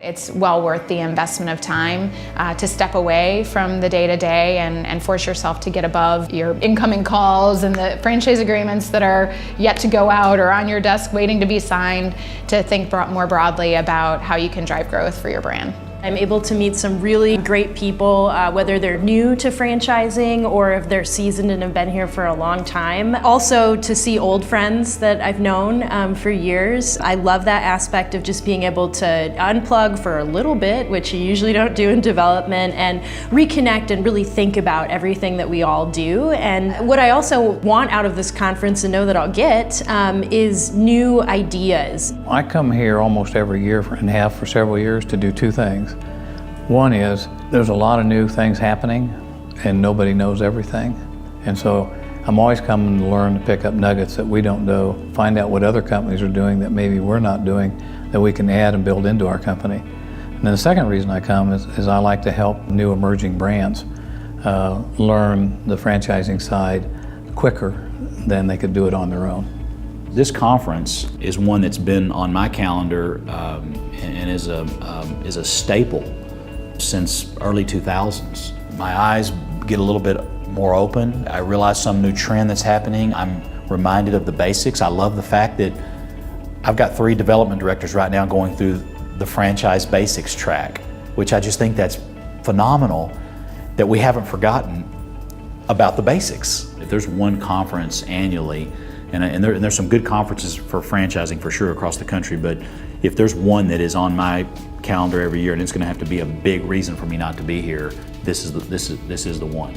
It's well worth the investment of time to step away from the day-to-day and force yourself to get above your incoming calls and the franchise agreements that are yet to go out or on your desk waiting to be signed, to think more broadly about how you can drive growth for your brand. I'm able to meet some really great people, whether they're new to franchising or if they're seasoned and have been here for a long time. Also to see old friends that I've known for years. I love that aspect of just being able to unplug for a little bit, which you usually don't do in development, and reconnect and really think about everything that we all do. And what I also want out of this conference and know that I'll get is new ideas. I come here almost every year and have for several years to do two things. One is there's a lot of new things happening and nobody knows everything. And so I'm always coming to learn, to pick up nuggets that we don't know, find out what other companies are doing that maybe we're not doing, that we can add and build into our company. And then the second reason I come is I like to help new emerging brands learn the franchising side quicker than they could do it on their own. This conference is one that's been on my calendar and is a staple since early 2000s. My eyes get a little bit more open. I realize some new trend that's happening. I'm reminded of the basics. I love the fact that I've got 3 development directors right now going through the franchise basics track, which I just think that's phenomenal that we haven't forgotten about the basics. If there's one conference annually, and there's some good conferences for franchising for sure across the country, but if there's one that is on my calendar every year and it's going to have to be a big reason for me not to be here, this is the one.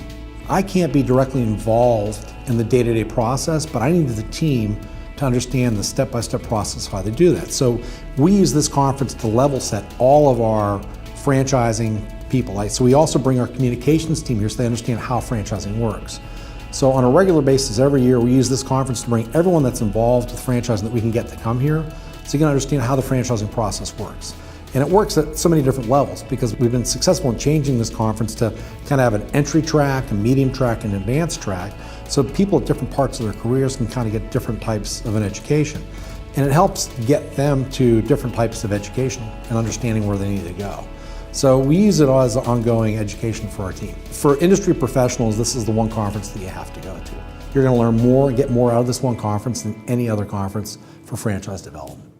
I can't be directly involved in the day-to-day process, but I need the team to understand the step-by-step process of how they do that. So we use this conference to level set all of our franchising people. So we also bring our communications team here so they understand how franchising works. So on a regular basis every year we use this conference to bring everyone that's involved with franchising that we can get to come here so you can understand how the franchising process works. And it works at so many different levels because we've been successful in changing this conference to kind of have an entry track, a medium track, and an advanced track, so people at different parts of their careers can kind of get different types of an education. And it helps get them to different types of education and understanding where they need to go. So we use it as ongoing education for our team. For industry professionals, this is the one conference that you have to go to. You're going to learn more and get more out of this one conference than any other conference for franchise development.